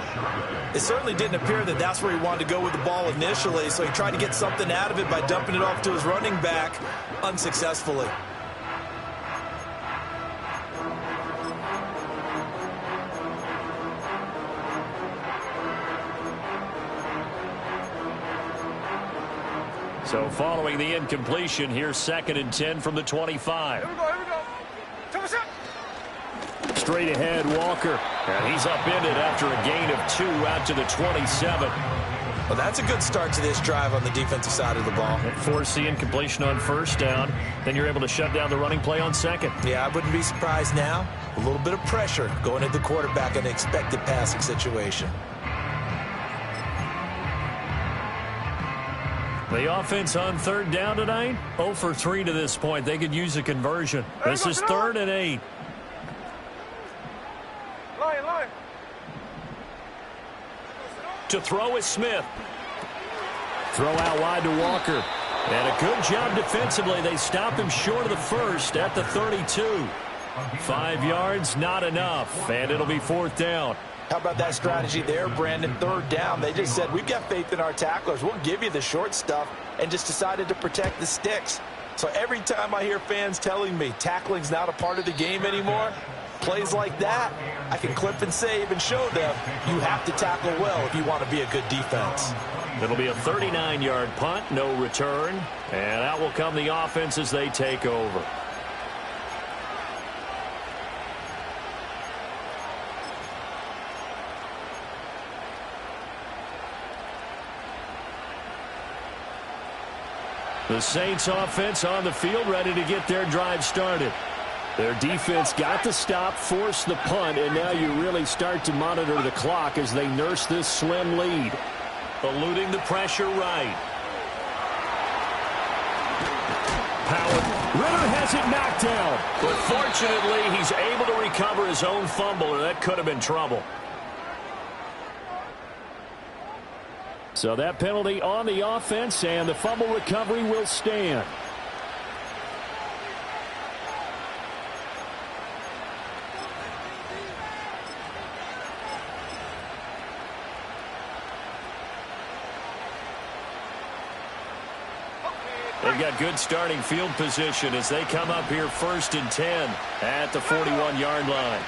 [SPEAKER 4] It certainly didn't appear that that's where he wanted to go with the ball initially, so he tried to get something out of it by dumping it off to his running back unsuccessfully.
[SPEAKER 3] So following the incompletion, here's 2nd and 10 from the 25.
[SPEAKER 5] Here we go. Take a shot.
[SPEAKER 2] Straight ahead, Walker.
[SPEAKER 3] And he's upended after a gain of 2 out to the 27.
[SPEAKER 4] Well, that's a good start to this drive on the defensive side of the ball.
[SPEAKER 3] Force the incompletion on first down. Then you're able to shut down the running play on second.
[SPEAKER 4] Yeah, I wouldn't be surprised now. A little bit of pressure going at the quarterback in an expected passing situation.
[SPEAKER 3] The offense on third down tonight, 0 for 3 to this point. They could use a conversion. This is 3rd and 8.
[SPEAKER 5] Line.
[SPEAKER 3] To throw is Smith. Throw out wide to Walker. And a good job defensively. They stop him short of the first at the 32. 5 yards, not enough. And it'll be 4th down.
[SPEAKER 4] How about that strategy there, Brandon? 3rd down. They just said, we've got faith in our tacklers. We'll give you the short stuff, and just decided to protect the sticks. So every time I hear fans telling me tackling's not a part of the game anymore, plays like that, I can clip and save and show them you have to tackle well if you want to be a good defense.
[SPEAKER 3] It'll be a 39-yard punt, no return. And out will come the offense as they take over. The Saints offense on the field, ready to get their drive started. Their defense got the stop, forced the punt, and now you really start to monitor the clock as they nurse this slim lead. Eluding the pressure right. Power. Ritter has it knocked down. But fortunately, he's able to recover his own fumble, or that could have been trouble. So that penalty on the offense, and the fumble recovery will stand. They've got good starting field position as they come up here 1st and 10 at the 41-yard line.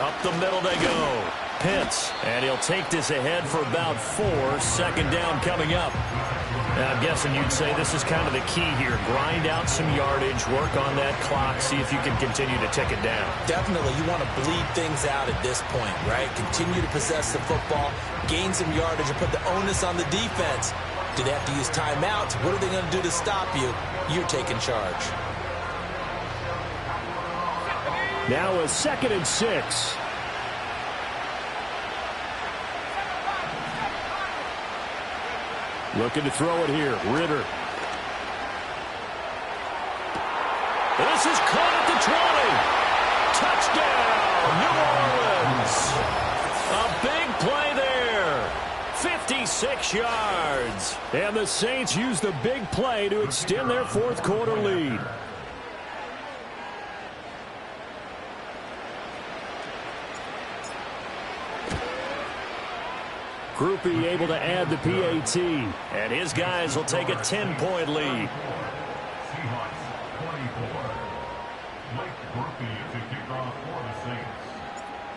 [SPEAKER 3] Up the middle they go. Pitts, and he'll take this ahead for about 4. 2nd down coming up. Now, I'm guessing you'd say this is kind of the key here. Grind out some yardage, work on that clock, see if you can continue to tick it down.
[SPEAKER 4] Definitely, you want to bleed things out at this point, right? Continue to possess the football, gain some yardage, and put the onus on the defense. Do they have to use timeouts? What are they going to do to stop you? You're taking charge.
[SPEAKER 2] Now a 2nd and 6. Looking to throw it here. Ritter.
[SPEAKER 3] This is caught at the 20. Touchdown, New Orleans. A big play there. 56 yards.
[SPEAKER 2] And the Saints use the big play to extend their 4th quarter lead. Groupie able to add the PAT.
[SPEAKER 3] And his guys will take a 10-point lead.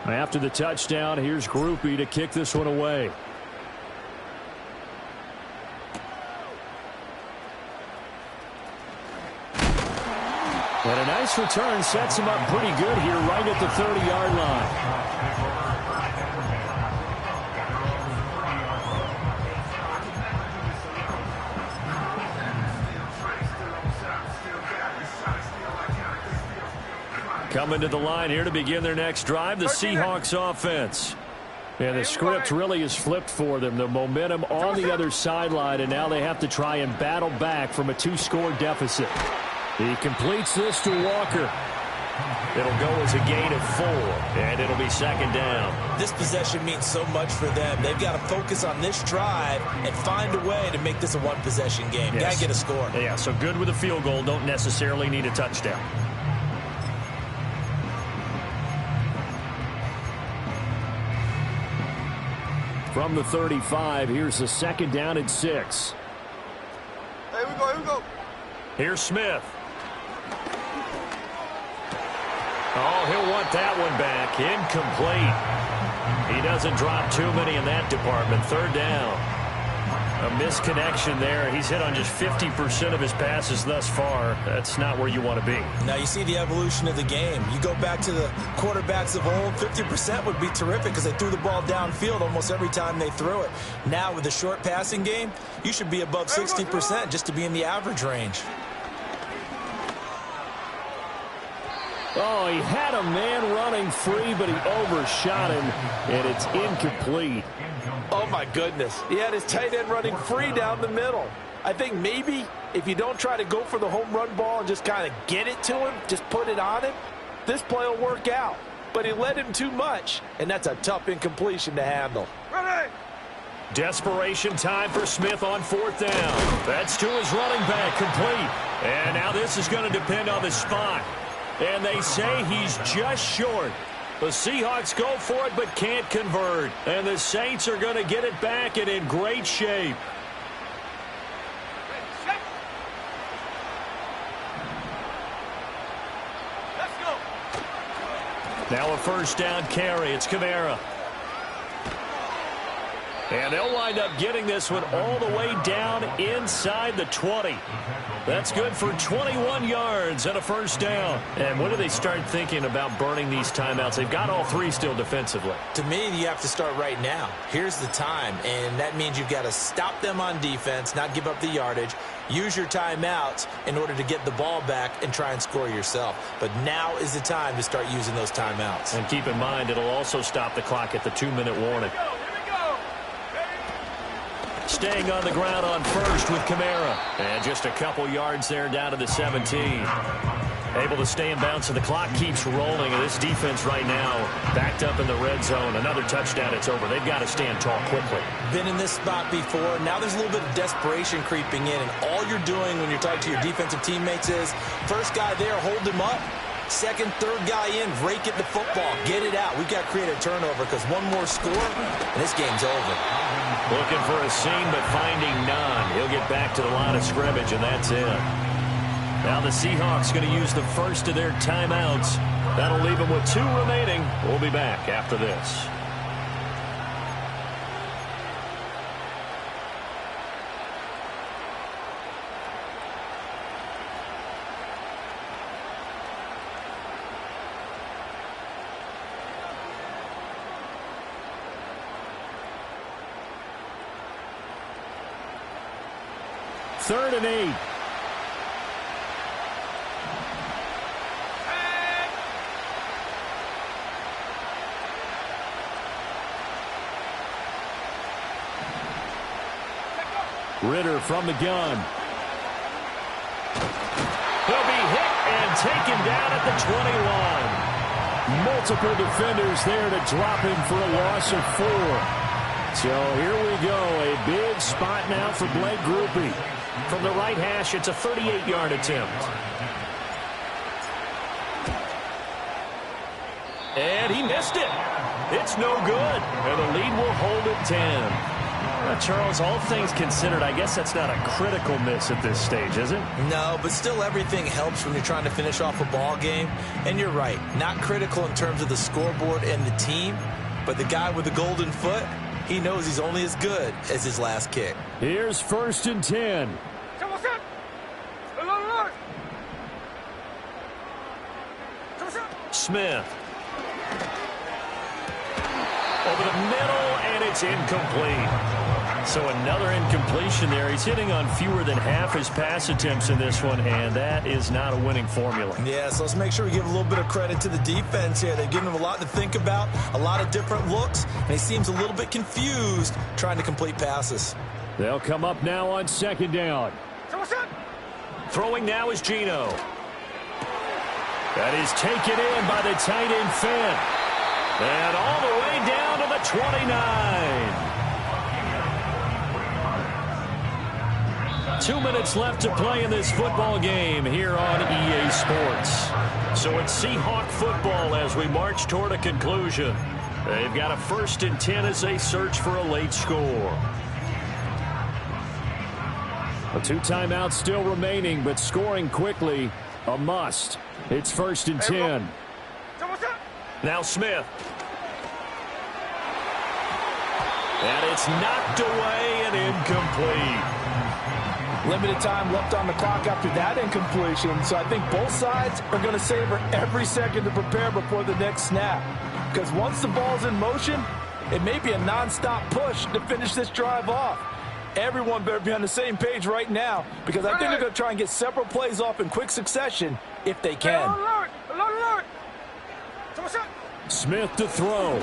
[SPEAKER 2] After the touchdown, here's Groupie to kick this one away. And a nice return sets him up pretty good here right at the 30-yard line. Coming to the line here to begin their next drive, the Seahawks offense. And the script really is flipped for them. The momentum on the other sideline, and now they have to try and battle back from a 2-score deficit. He completes this to Walker.
[SPEAKER 3] It'll go as a gain of 4, and it'll be 2nd down.
[SPEAKER 4] This possession means so much for them. They've got to focus on this drive and find a way to make this a 1-possession game.
[SPEAKER 3] Yes.
[SPEAKER 4] Got to get a score.
[SPEAKER 3] Yeah, so good with a field goal. Don't necessarily need a touchdown.
[SPEAKER 2] From the 35, here's the 2nd down and 6.
[SPEAKER 5] Here we go.
[SPEAKER 3] Here's Smith. Oh, he'll want that one back. Incomplete. He doesn't drop too many in that department. 3rd down. A misconnection there. He's hit on just 50% of his passes thus far. That's not where you want to be.
[SPEAKER 4] Now you see the evolution of the game. You go back to the quarterbacks of old, 50% would be terrific because they threw the ball downfield almost every time they threw it. Now with the short passing game, you should be above 60% just to be in the average range.
[SPEAKER 2] Oh, he had a man running free, but he overshot him, and it's incomplete.
[SPEAKER 6] Oh, my goodness. He had his tight end running free down the middle. I think maybe if you don't try to go for the home run ball and just kind of get it to him, just put it on him, this play will work out. But he led him too much, and that's a tough incompletion to handle.
[SPEAKER 5] Ready.
[SPEAKER 3] Desperation time for Smith on 4th down. That's to his running back, complete. And now this is going to depend on the spot. And they say he's just short. The Seahawks go for it but can't convert. And the Saints are going to get it back and in great shape.
[SPEAKER 5] Let's go.
[SPEAKER 3] Now a 1st down carry. It's Kamara. And they'll wind up getting this one all the way down inside the 20. That's good for 21 yards and a 1st down. And when do they start thinking about burning these timeouts? They've got all 3 still defensively.
[SPEAKER 4] To me, you have to start right now. Here's the time, and that means you've got to stop them on defense, not give up the yardage, use your timeouts in order to get the ball back and try and score yourself. But now is the time to start using those timeouts.
[SPEAKER 3] And keep in mind, it'll also stop the clock at the 2-minute warning. Staying on the ground on 1st with Kamara. And just a couple yards there down to the 17. Able to stay in bounds, so the clock keeps rolling. And this defense right now backed up in the red zone. Another touchdown, it's over. They've got to stand tall quickly.
[SPEAKER 4] Been in this spot before. Now there's a little bit of desperation creeping in. And all you're doing when you're talking to your defensive teammates is, first guy there, hold him up. Second, third guy in, rake at the football. Get it out. We've got to create a turnover because one more score, and this game's over.
[SPEAKER 3] Looking for a seam, but finding none. He'll get back to the line of scrimmage, and that's it. Now the Seahawks going to use the first of their timeouts. That'll leave them with 2 remaining. We'll be back after this.
[SPEAKER 2] Third and 8. Ritter from the gun.
[SPEAKER 3] He'll be hit and taken down at the 21.
[SPEAKER 2] Multiple defenders there to drop him for a loss of 4. So here we go. A big spot now for Blake Grupe.
[SPEAKER 3] From the right hash, it's a 38-yard attempt. And he missed it. It's no good. And the lead will hold at 10. Charles, all things considered, I guess that's not a critical miss at this stage, is it?
[SPEAKER 4] No, but still everything helps when you're trying to finish off a ball game. And you're right, not critical in terms of the scoreboard and the team, but the guy with the golden foot, he knows he's only as good as his last kick.
[SPEAKER 2] Here's 1st and 10.
[SPEAKER 3] Smith. Over the middle, and it's incomplete. So another incompletion there. He's hitting on fewer than half his pass attempts in this one, and that is not a winning formula.
[SPEAKER 4] Yeah, so let's make sure we give a little bit of credit to the defense here. They've given him a lot to think about, a lot of different looks, and he seems a little bit confused trying to complete passes.
[SPEAKER 2] They'll come up now on 2nd down.
[SPEAKER 3] Throwing now is Geno. That is taken in by the tight end Finn. And all the way down to the 29. 2 minutes left to play in this football game here on EA Sports. So it's Seahawk football as we march toward a conclusion. They've got a 1st and 10 as they search for a late score.
[SPEAKER 2] 2 timeouts still remaining, but scoring quickly, a must. It's 1st and 10.
[SPEAKER 3] Now Smith. And it's knocked away and incomplete.
[SPEAKER 4] Limited time left on the clock after that incompletion, so I think both sides are going to savor every second to prepare before the next snap. Because once the ball's in motion, it may be a nonstop push to finish this drive off. Everyone better be on the same page right now, because I think they're going to try and get several plays off in quick succession if they can.
[SPEAKER 2] Smith to throw.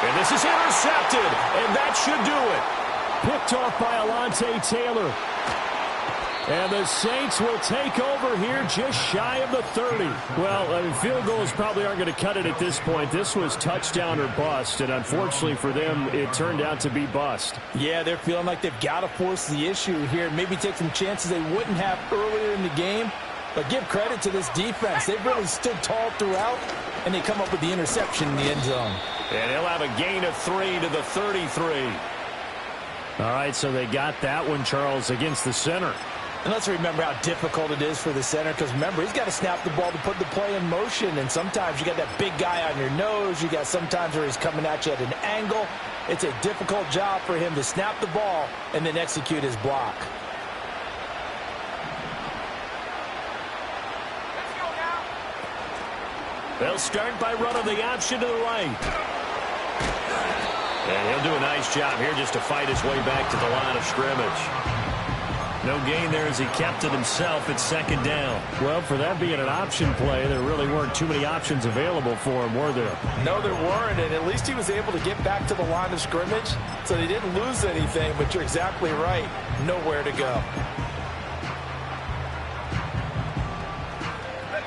[SPEAKER 3] And this is intercepted, and that should do it.
[SPEAKER 2] Picked off by Alontae Taylor. And the Saints will take over here just shy of the 30. Well, I mean, field goals probably aren't going to cut it at this point. This was touchdown or bust, and unfortunately for them, it turned out to be bust.
[SPEAKER 4] Yeah, they're feeling like they've got to force the issue here, maybe take some chances they wouldn't have earlier in the game. But give credit to this defense. They've really stood tall throughout, and they come up with the interception in the end zone.
[SPEAKER 3] And he'll have a gain of 3 to the 33.
[SPEAKER 2] All right, so they got that one, Charles, against the center.
[SPEAKER 4] And let's remember how difficult it is for the center, because remember, he's got to snap the ball to put the play in motion, and sometimes you got that big guy on your nose. You got sometimes where he's coming at you at an angle. It's a difficult job for him to snap the ball and then execute his block.
[SPEAKER 3] They'll start by running the option to the right. And he'll do a nice job here just to fight his way back to the line of scrimmage. No gain there as he kept it himself at second down.
[SPEAKER 2] Well, for that being an option play, there really weren't too many options available for him, were there?
[SPEAKER 4] No, there weren't, and at least he was able to get back to the line of scrimmage, so they didn't lose anything, but you're exactly right. Nowhere to go.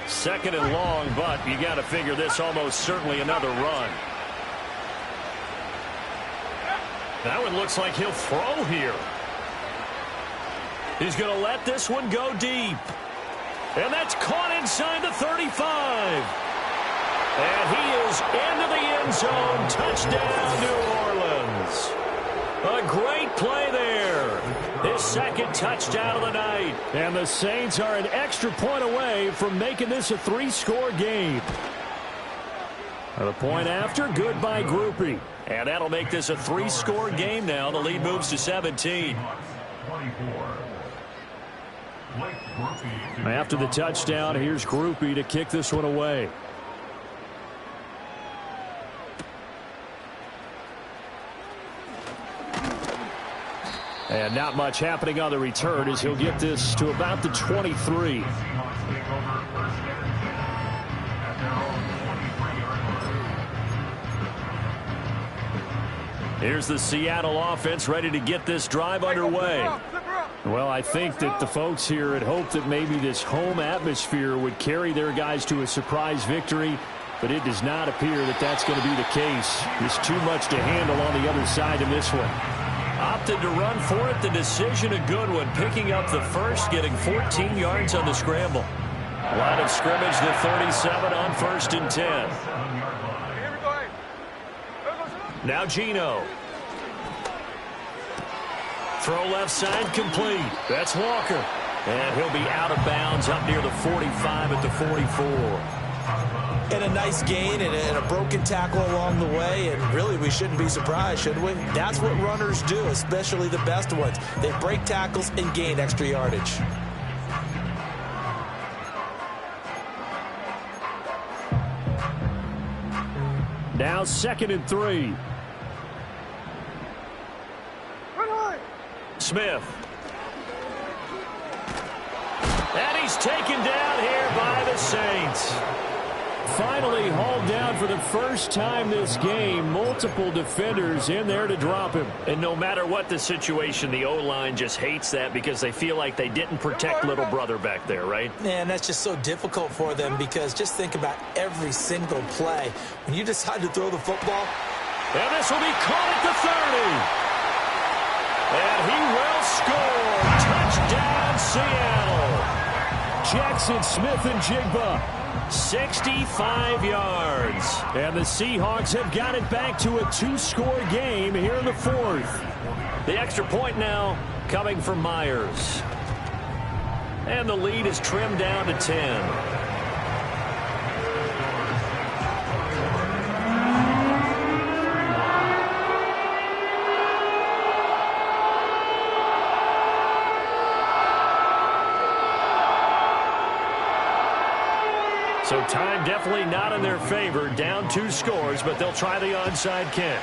[SPEAKER 3] Second and long, but you got to figure this almost certainly another run. That one looks like he'll throw here. He's going to let this one go deep. And that's caught inside the 35. And he is into the end zone. Touchdown, New Orleans. A great play there. His second touchdown of the night.
[SPEAKER 2] And the Saints are an extra point away from making this a 3-score game. The point after, good by Groupie.
[SPEAKER 3] And that'll make this a 3-score game now. The lead moves to 17.
[SPEAKER 2] After the touchdown, here's Groupie to kick this one away. And not much happening on the return as he'll get this to about the 23.
[SPEAKER 3] Here's the Seattle offense ready to get this drive underway.
[SPEAKER 2] Well, I think that the folks here had hoped that maybe this home atmosphere would carry their guys to a surprise victory, but it does not appear that that's going to be the case. There's too much to handle on the other side in this one.
[SPEAKER 3] Opted to run for it. The decision a good one. Picking up the first, getting 14 yards on the scramble. Line of scrimmage, the 37 on 1st and 10. Now Geno. Throw left side complete. That's Walker. And he'll be out of bounds up near the 45 at the 44.
[SPEAKER 4] And a nice gain and a broken tackle along the way. And really, we shouldn't be surprised, should we? That's what runners do, especially the best ones. They break tackles and gain extra yardage.
[SPEAKER 2] Now 2nd and 3.
[SPEAKER 3] Smith. And he's taken down here by the Saints.
[SPEAKER 2] Finally hauled down for the first time this game. Multiple defenders in there to drop him.
[SPEAKER 3] And no matter what the situation, the O-line just hates that because they feel like they didn't protect little brother back there, right?
[SPEAKER 4] Man, that's just so difficult for them because just think about every single play. When you decide to throw the football.
[SPEAKER 3] And this will be caught at the 30. And he will score. Touchdown, Seattle.
[SPEAKER 2] Jackson, Smith, and Jigba.
[SPEAKER 3] 65 yards.
[SPEAKER 2] And the Seahawks have got it back to a 2-score game here in the 4th.
[SPEAKER 3] The extra point now coming from Myers. And the lead is trimmed down to 10. So time definitely not in their favor. Down 2 scores, but they'll try the onside kick.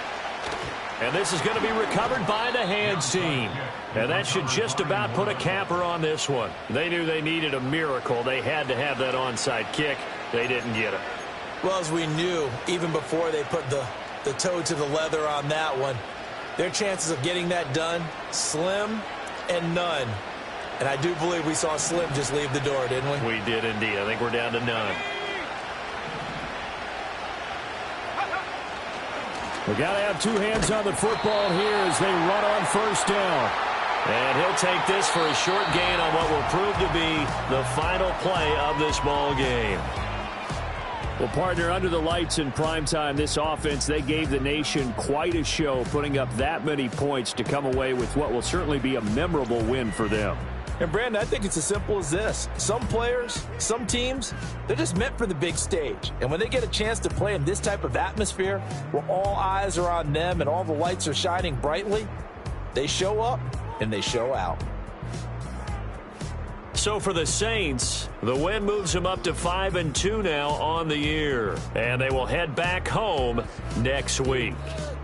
[SPEAKER 3] And this is going to be recovered by the hands team. And that should just about put a capper on this one. They knew they needed a miracle. They had to have that onside kick. They didn't get it.
[SPEAKER 4] Well, as we knew, even before they put the toe to the leather on that one, their chances of getting that done, slim and none. And I do believe we saw Slim just leave the door, didn't we?
[SPEAKER 3] We did indeed. I think we're down to none.
[SPEAKER 2] We got to have 2 hands on the football here as they run on first down.
[SPEAKER 3] And he'll take this for a short gain on what will prove to be the final play of this ball game.
[SPEAKER 2] Well, partner, under the lights in primetime, this offense, they gave the nation quite a show, putting up that many points to come away with what will certainly be a memorable win for them.
[SPEAKER 4] And, Brandon, I think it's as simple as this. Some players, some teams, they're just meant for the big stage. And when they get a chance to play in this type of atmosphere where all eyes are on them and all the lights are shining brightly, they show up and they show out.
[SPEAKER 3] So for the Saints, the win moves them up to 5-2 now on the year. And they will head back home next week.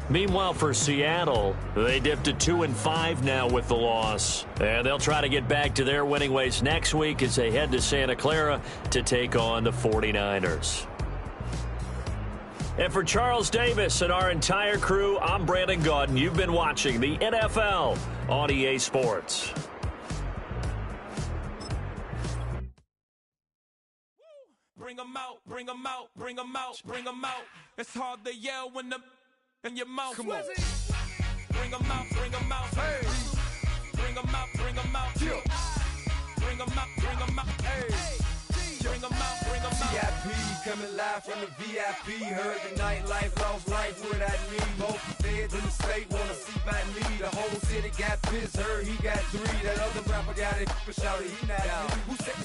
[SPEAKER 3] Meanwhile, for Seattle, they dipped to 2-5 now with the loss. And they'll try to get back to their winning ways next week as they head to Santa Clara to take on the 49ers. And for Charles Davis and our entire crew, I'm Brandon Gaudin. You've been watching the NFL on EA Sports.
[SPEAKER 7] Bring 'em out, bring 'em out, bring 'em out, bring 'em out. It's hard to yell when the in your mouth. Come on. Bring 'em out, bring 'em out. Hey. Bring 'em out, bring 'em out. Yeah. Bring 'em out, bring 'em out. Hey. Bring 'em out, bring 'em out.
[SPEAKER 8] VIP coming live from the VIP. Heard the nightlife, lost life without me. Both feds in the state wanna see by me. The whole city got pissed, heard he got 3. That other rapper got it, but shouted he not me. Who said